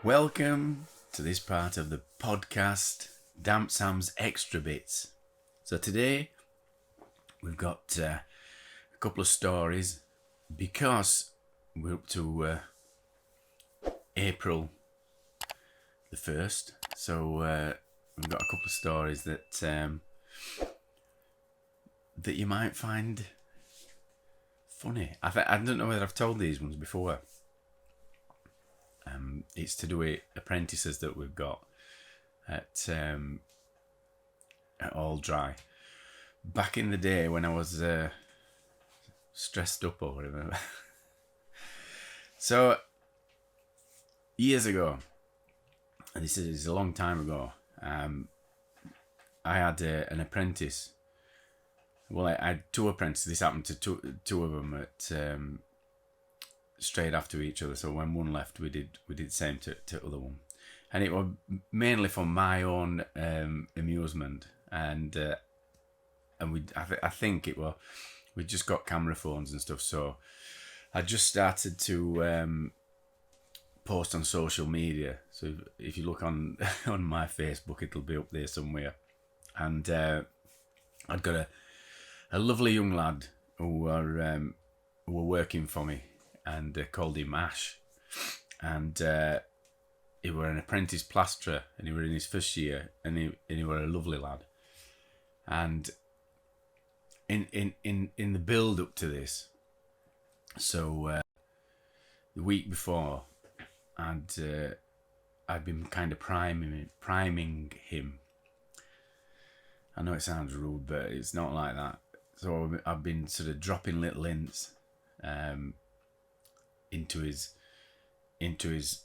Welcome to this part of the podcast, Damp Sam's Extra Bits. So today we've got a couple of stories because we're up to April the 1st. So we've got a couple of stories that you might find funny. I don't know whether I've told these ones before. It's to do with apprentices that we've got at All Dry. Back in the day when I was stressed up or whatever. So, years ago, and this is a long time ago, I had an apprentice. Well, I had two apprentices. This happened to two of them at straight after each other. So when one left, we did the same to other one, and it was mainly for my own amusement. And I think it was, we just got camera phones and stuff. So I just started to post on social media. So if you look on my Facebook, it'll be up there somewhere. And I'd got a lovely young lad who were working for me, and called him Ash, and he were an apprentice plasterer, and he were in his first year, and he were a lovely lad. And in the build up to this, so the week before, I'd been kind of priming him. I know it sounds rude, but it's not like that. So I've been sort of dropping little hints into his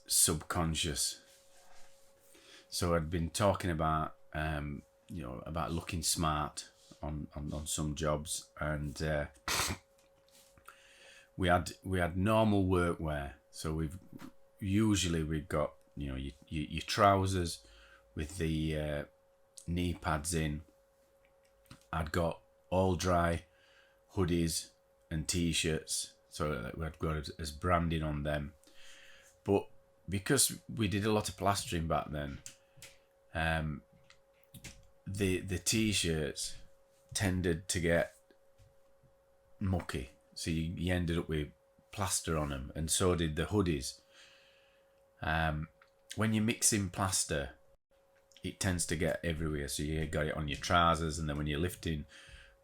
subconscious. So I'd been talking about about looking smart on some jobs, and we had normal workwear. So we've got your trousers with the knee pads in. I'd got All Dry hoodies and t-shirts, so we've got it as branding on them. But because we did a lot of plastering back then, the t-shirts tended to get mucky, so you ended up with plaster on them, and so did the hoodies. When you're mixing plaster, it tends to get everywhere, so you got it on your trousers, and then when you're lifting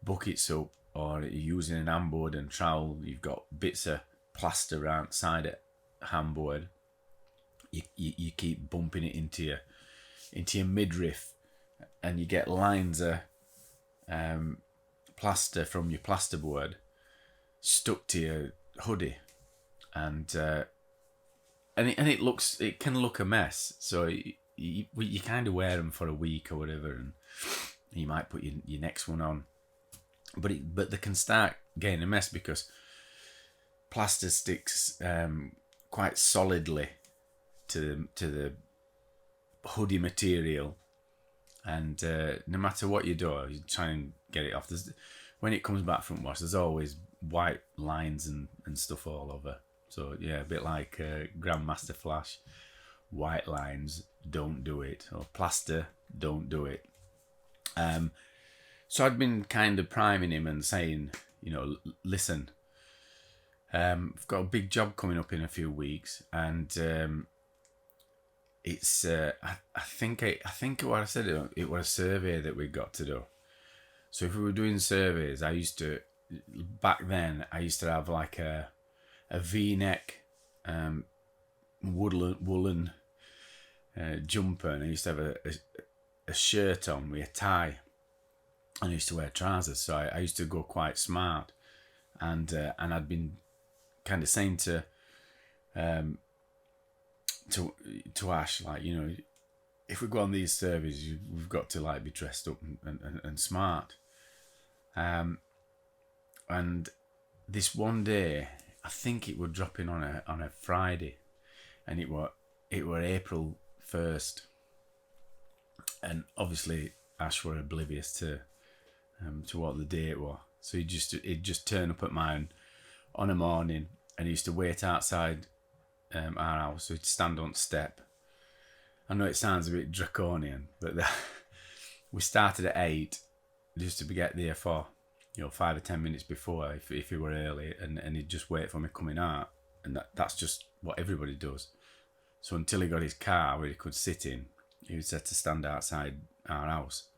buckets up or you're using an handboard and trowel, you've got bits of plaster outside it handboard. You keep bumping it into your midriff, and you get lines of plaster from your plasterboard stuck to your hoodie, and it can look a mess. So you kind of wear them for a week or whatever, and you might put your next one on, but they can start getting a mess because plaster sticks quite solidly to the hoodie material, and no matter what you do, you try and get it off. When it comes back from wash, there's always white lines and stuff all over. So yeah, a bit like Grandmaster Flash. White lines, don't do it. Or plaster, don't do it. So I'd been kind of priming him and saying, listen, I've got a big job coming up in a few weeks, and it's I think what I said, it was a survey that we got to do. So if we were doing surveys, back then I used to have like a V-neck woolen jumper, and I used to have a shirt on with a tie, and I used to wear trousers. So I used to go quite smart, and I'd been kind of saying to Ash, like, if we go on these surveys, we've got to like be dressed up and smart. And this one day, I think it was dropping on a Friday, and it were April 1st, and obviously Ash were oblivious to what the date was. So he'd just turn up at mine on a morning, and he used to wait outside our house. So he'd stand on step, I know it sounds a bit draconian, but we started at 8 just to get there for 5 or 10 minutes before if he were early, and he'd just wait for me coming out, and that's just what everybody does. So until he got his car where he could sit in, he was set to stand outside our house,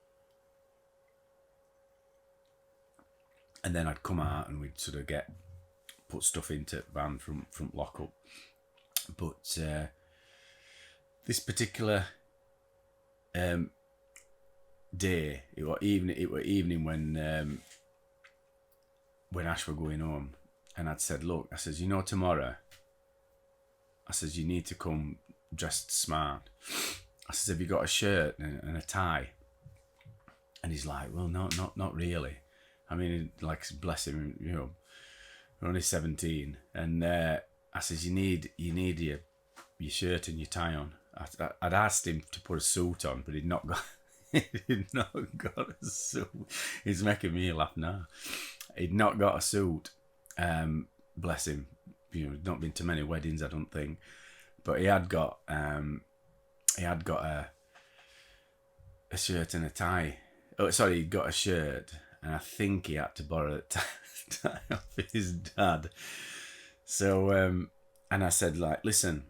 and then I'd come out and we'd sort of put stuff into the van from lockup. But this particular day, it were evening when Ash were going home, and I'd said, look, I says, tomorrow, I says, you need to come dressed smart. I says, have you got a shirt and a tie? And he's like, well, no, not really. I mean, like, bless him, we're only 17, and I says, you need your shirt and your tie on. I'd asked him to put a suit on, but he'd not got a suit. He's making me laugh now. He'd not got a suit. Bless him. Not been to many weddings, I don't think, but he had got a shirt and a tie. Oh, sorry, he got a shirt, and I think he had to borrow a tie off his dad. So, and I said, like, listen,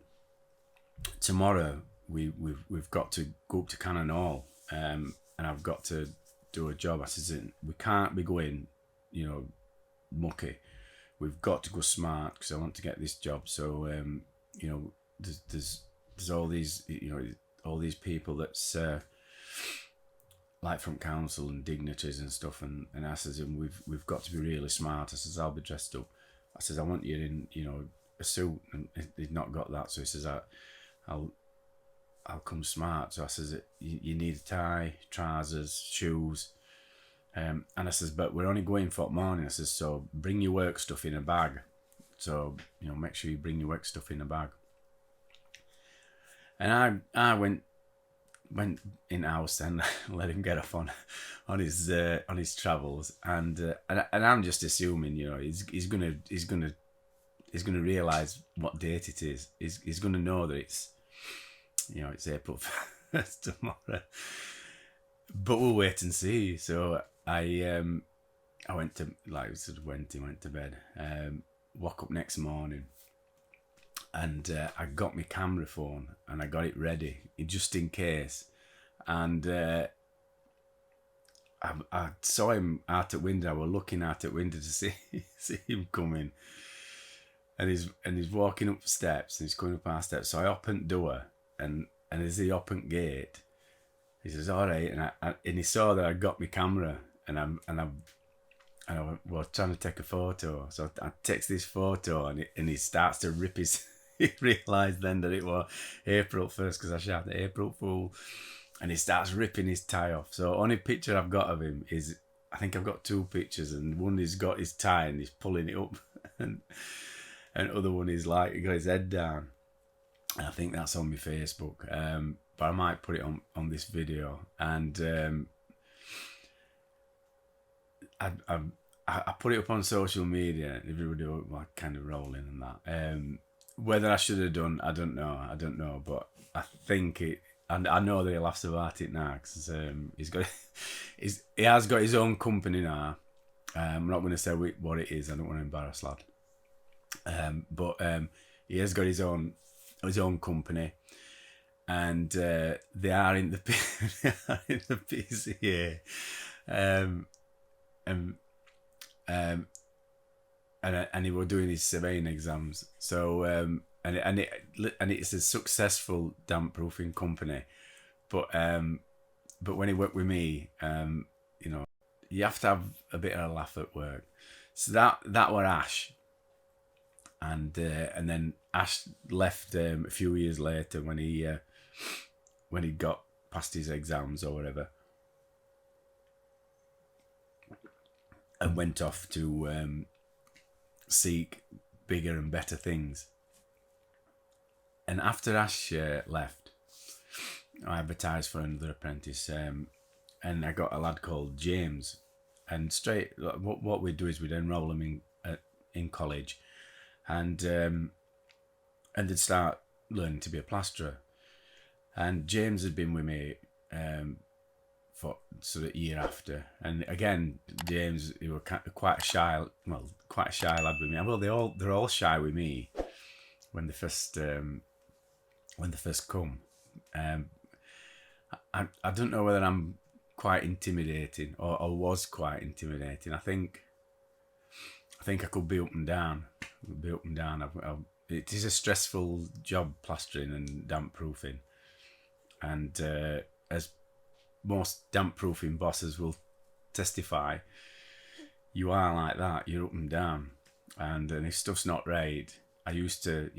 tomorrow we've got to go up to Cannon Hall, and I've got to do a job. I said, we can't be going, mucky. We've got to go smart because I want to get this job. So, there's all these, all these people that's like from council and dignitaries and stuff, and I says, and we've got to be really smart. I says, I'll be dressed up. I says, I want you in, a suit, and he'd not got that, so he says, I'll come smart. So I says, you need a tie, trousers, shoes, and I says, but we're only going for the morning. I says, so bring your work stuff in a bag. So make sure you bring your work stuff in a bag. And I went in house and let him get off on his travels, and I'm just assuming he's gonna realise what date it is. He's gonna know that it's it's April 1st tomorrow, but we'll wait and see. So I went to went to bed, woke up next morning, and I got my camera phone and I got it ready just in case. And I saw him out the window. I was looking out the window to see him coming, and he's walking up the steps, and he's coming up our steps. So I opened the door, and as he opened gate, he says, all right, and he saw that I got my camera, and I was trying to take a photo. So I takes this photo, and he starts to rip his. He realised then that it was April 1st because I shouted April Fool, and he starts ripping his tie off. So only picture I've got of him is, I think I've got two pictures, and one he's got his tie and he's pulling it up, and other one is like he got his head down, and I think that's on my Facebook. But I might put it on this video, and I put it up on social media. Everybody was kind of rolling and that. Whether I should have done, I don't know, but I think it, and I know that he laughs about it now because he has got his own company now. I'm not going to say what it is. I don't want to embarrass lad. But he has got his own company, and they are in the PCA, and he was doing his surveying exams. So and it's a successful damp proofing company, but when he worked with me, you have to have a bit of a laugh at work. So that were Ash, and then Ash left a few years later when he got past his exams or whatever, and went off to seek bigger and better things. And after Ash left, I advertised for another apprentice, and I got a lad called James. And straight, what we'd do is we'd enroll him in college, and they'd start learning to be a plasterer. And James had been with me for sort of year after, and again, James, he was quite a shy lad with me. Well, they're all shy with me when they first come. I don't know whether I'm quite intimidating or was quite intimidating. I think I could be up and down. It is a stressful job, plastering and damp proofing, and as most damp proofing bosses will testify, you are like that. You're up and down, and if stuff's not right, I used to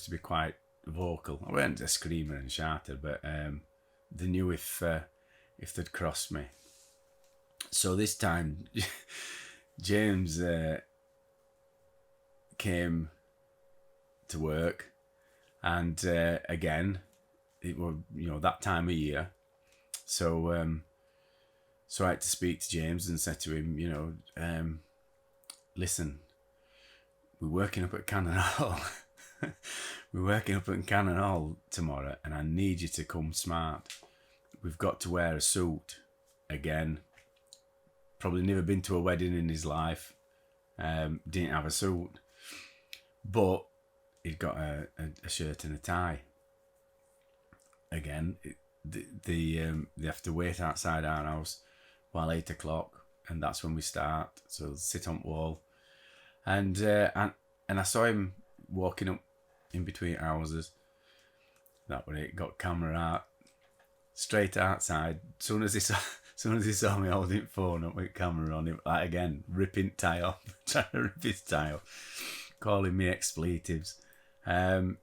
be quite vocal. I weren't a screamer and shouter, but they knew if they'd crossed me. So this time, James came to work, and again, it was that time of year. So so I had to speak to James and said to him, listen, we're working up at Cannon Hall. We're working up at Cannon Hall tomorrow, and I need you to come smart. We've got to wear a suit. Again, probably never been to a wedding in his life. Didn't have a suit, but he'd got a shirt and a tie. Again, they have to wait outside our house while 8 o'clock, and that's when we start. So sit on the wall, and I saw him walking up in between houses. That when it got camera out, straight outside. Soon as he saw me holding phone up with camera on him, like again, ripping tie off, trying to rip his tie off, calling me expletives. And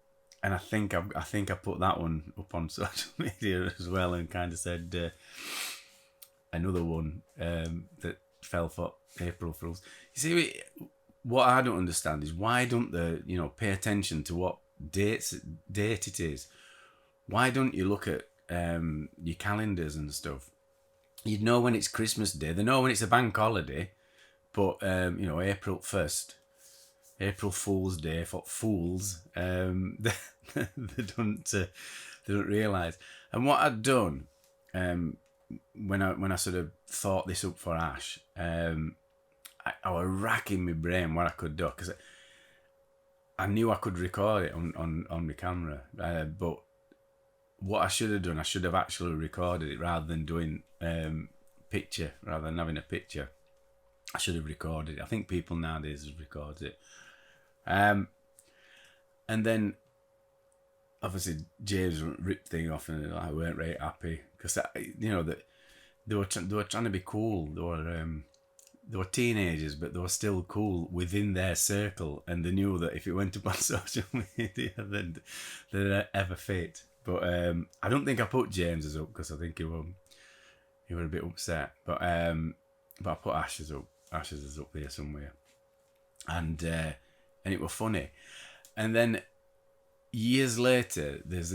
I think I put that one up on social media as well, and kind of said another one that fell for April Fools. You see, what I don't understand is why don't they, pay attention to what date it is? Why don't you look at your calendars and stuff? You'd know when it's Christmas Day. They know when it's a bank holiday, but April 1st. April Fool's Day for fools. They don't realise. And what I'd done when I sort of thought this up for Ash, I was racking my brain what I could do, because I knew I could record it on my camera. But what I should have done, I should have actually recorded it rather than doing picture, rather than having a picture. I should have recorded it. I think people nowadays have recorded it. And then obviously James ripped thing off, and I weren't very happy because that they were trying to be cool. They were teenagers, but they were still cool within their circle, and they knew that if it went up on social media, then they'd ever fit. But I don't think I put James's up because I think he were a bit upset. But I put Ash's up. Ash's is up there somewhere, and it was funny. And then years later, there's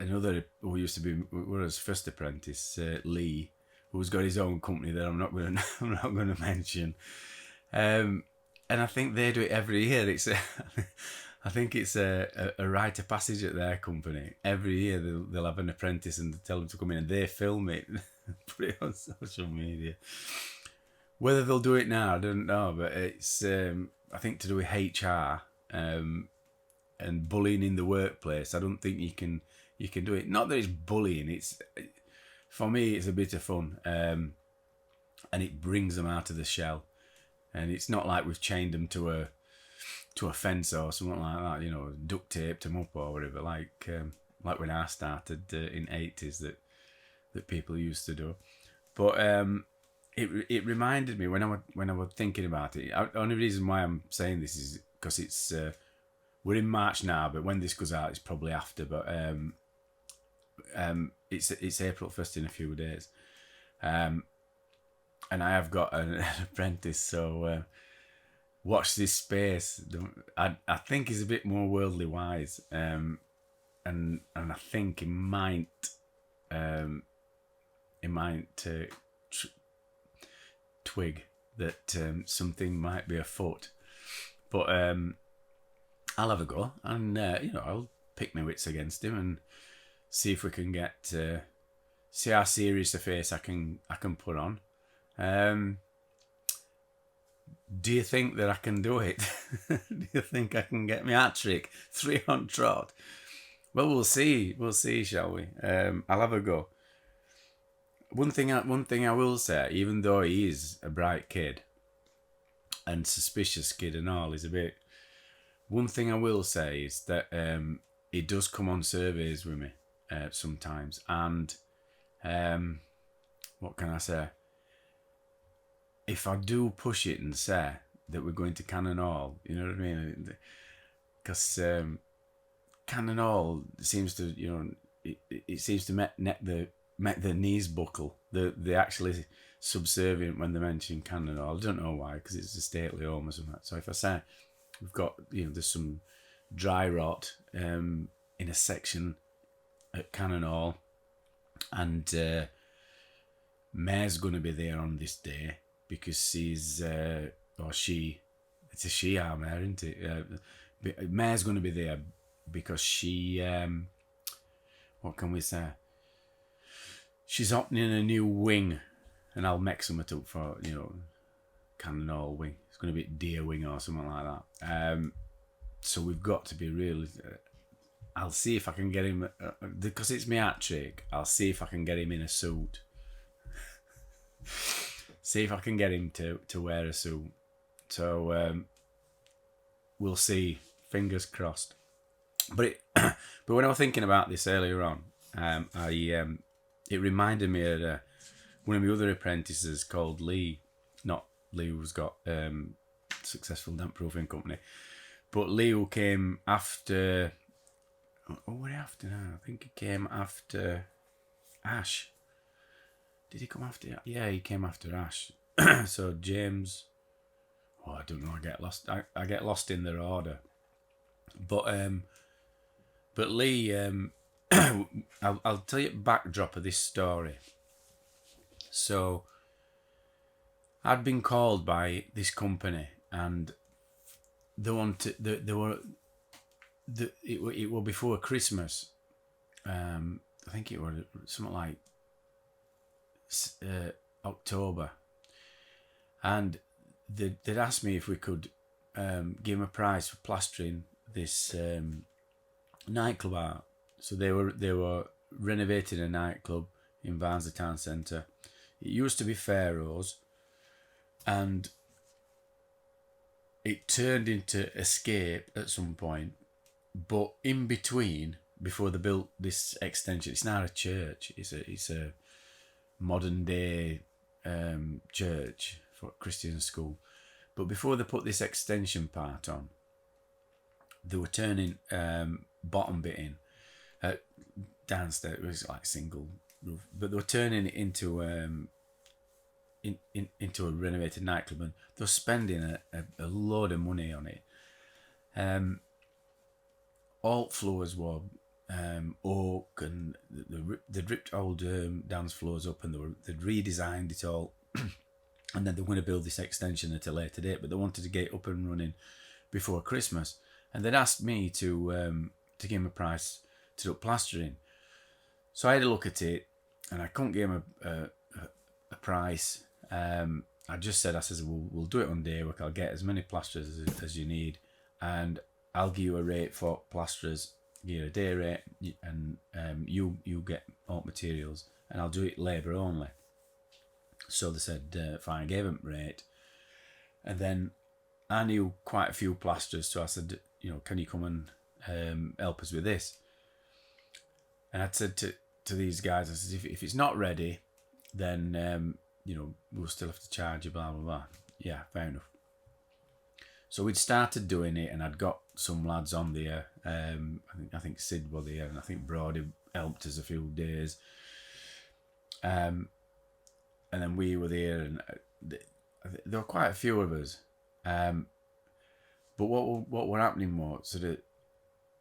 another who used to be his first apprentice, Lee, who's got his own company that I'm not going to mention. And I think they do it every year. I think it's a rite of passage at their company. Every year they'll have an apprentice and tell them to come in, and they film it, put it on social media. Whether they'll do it now, I don't know, but it's I think to do with HR and bullying in the workplace. I don't think you can do it. Not that it's bullying. It's, for me, it's a bit of fun, and it brings them out of the shell. And it's not like we've chained them to a fence or something like that. Duct taped them up or whatever. Like when I started in '80s that people used to do. But it reminded me when I was thinking about it. The only reason why I'm saying this is because it's we're in March now, but when this goes out, it's probably after. But it's April 1st in a few days, and I have got an apprentice. So watch this space. I think he's a bit more worldly wise, and I think he might twig that something might be afoot. But I'll have a go, and I'll pick my wits against him see if we can get see how serious a face I can put on. Do you think that I can do it? Do you think I can get my hat trick 3 on trot? Well, we'll see. We'll see, shall we? I'll have a go. One thing I will say, even though he is a bright kid and suspicious kid and all, is a bit. One thing I will say is that he does come on surveys with me sometimes, and what can I say? If I do push it and say that we're going to Cannon Hall, you know what I mean? Because Cannon Hall seems to, it seems to make the knees buckle. They're actually subservient when they mention Cannon Hall. I don't know why, because it's a stately home or something. So if I say we've got, there's some dry rot in a section at Cannon Hall, and May's going to be there on this day because she's or she, it's a she arm there, isn't it? May's going to be there because she, what can we say? She's opening a new wing, and I'll make some up for Cannon Hall wing. It's going to be Deer Wing or something like that. So we've got to be really. I'll see if I can get him because it's my hat trick. I'll see if I can get him in a suit. See if I can get him to wear a suit. So we'll see. Fingers crossed. But when I was thinking about this earlier on, it reminded me of one of my other apprentices called Lee. Not Lee, who's got successful damp proofing company, but Lee, who came after. Oh, what after now? I think he came after Ash. Did he come after? Yeah, he came after Ash. So James. Oh, I don't know. I get lost. I get lost in their order. But Lee. I'll tell you the backdrop of this story. So I'd been called by this company, and it was before Christmas. I think it was something like October, and they'd asked me if we could give them a prize for plastering this nightclub out. So they were renovating a nightclub in Barnsley Town Centre. It used to be Pharaoh's, and it turned into Escape at some point. But in between, before they built this extension, it's now a church. It's a modern day church for Christian school. But before they put this extension part on, they were turning bottom bit in. Downstairs, it was like single roof, but they were turning it into into a renovated nightclub, and they were spending a load of money on it. All floors were oak, and they'd ripped old dance floors up, and they'd redesigned it all, and then they were going to build this extension at a later date, but they wanted to get it up and running before Christmas, and they'd asked me to give them a price to do plastering. So I had a look at it, and I couldn't give them a price. I just said, we'll do it on day work. I'll get as many plasterers as you need, and I'll give you a rate for plasterers, give you a day rate, and you get all materials, and I'll do it labour only. So they said, fine. I gave them rate, and then I knew quite a few plasterers, so I said, can you come and help us with this? And I'd said to these guys, I said, if it's not ready, then we'll still have to charge you, blah blah blah. Yeah, fair enough. So we'd started doing it, and I'd got some lads on there. I think Sid was there, and I think Brody helped us a few days. And then we were there, and there were quite a few of us. But what were happening was sort of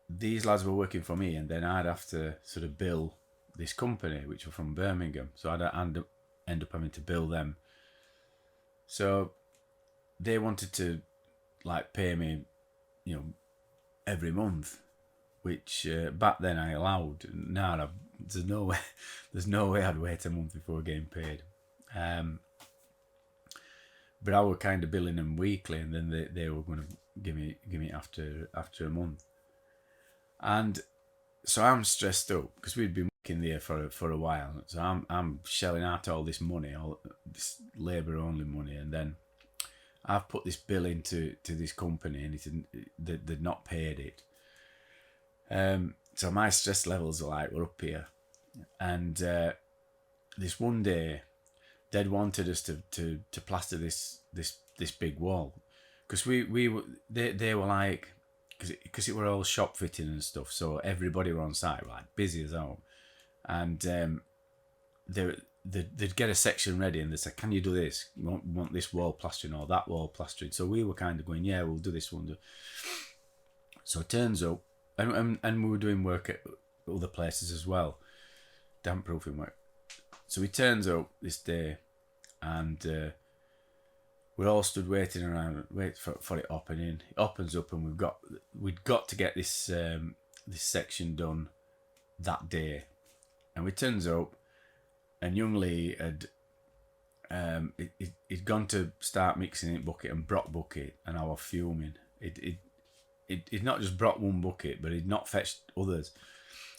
these lads were working for me, and then I'd have to sort of bill this company, which were from Birmingham. So I'd end up having to bill them. So they wanted to pay me, every month. which back then I allowed. Now there's no way, there's no way I'd wait a month before getting paid. But I were kind of billing them weekly, and then they were going to give me after a month. And so I'm stressed up because we'd been working there for a while. So I'm shelling out all this money, all this labour only money, and then I've put this bill into this company, and they'd not paid it. So my stress levels are like, we're up here. And this one day, they'd wanted us to plaster this big wall, because they were like, because it were all shop fitting and stuff, so everybody were on site, like busy as hell, and they'd get a section ready, and they said, can you do this? You want this wall plastering or that wall plastering? So we were kind of going, yeah, we'll do this one. So it turns up, and we were doing work at other places as well, damp proofing work. So he turns up this day, and we're all stood waiting around, wait for it opening. It opens up, and we'd got to get this this section done that day. And we turns up, and young Lee had he'd gone to start mixing it bucket and brought bucket, and I was fuming. He'd not just brought one bucket, but he'd not fetched others,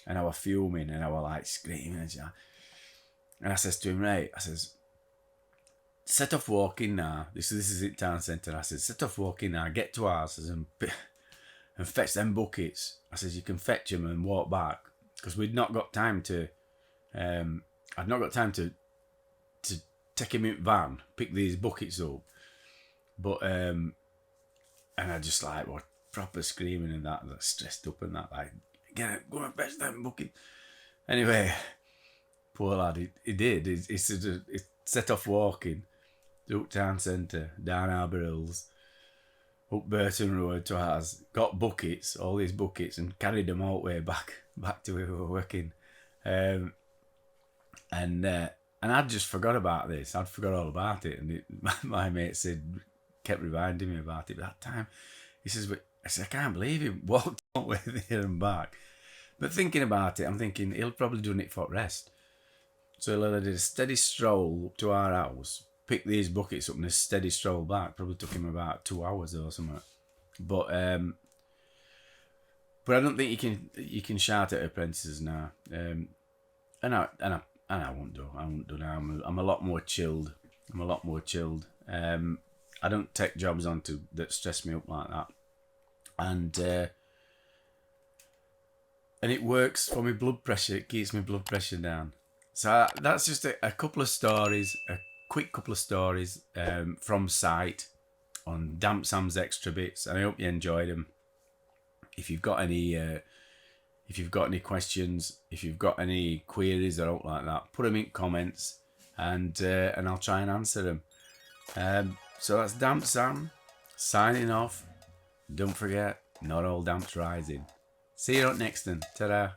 and I was fuming, and I was like screaming and I says to him, right, I says, set off walking now. This is it, town centre. I said, set off walking now, get to ours and fetch them buckets. I says, you can fetch them and walk back, because we'd not got time to. I'd not got time to take him in van, pick these buckets up, but and I just like was proper screaming and that, like, stressed up and that, like, get it, go and fetch them buckets. Anyway, poor lad, he did. He set off walking up town centre, down Harbour Hills, up Burton Road to ours, got buckets, all these buckets, and carried them all the way back to where we were working. And I'd just forgot about this. I'd forgot all about it, and my mate kept reminding me about it. But that time, he says, I said, I can't believe he walked all the way there and back. But thinking about it, I'm thinking he'll probably done it for rest. So he did a steady stroll up to our house, picked these buckets up, and a steady stroll back. Probably took him about 2 hours or something. But I don't think you can shout at apprentices now. And I won't do. I won't do now. I'm a lot more chilled. I don't take jobs on that stress me up like that. And it works for my blood pressure. It keeps my blood pressure down. So that's just a couple of stories, a quick couple of stories from site on Damp Sam's Extra Bits, and I hope you enjoyed them. If you've got any questions, if you've got any queries or anything like that, put them in comments, and I'll try and answer them. So that's Damp Sam signing off. Don't forget, not all damps rising. See you up next then. Ta-da.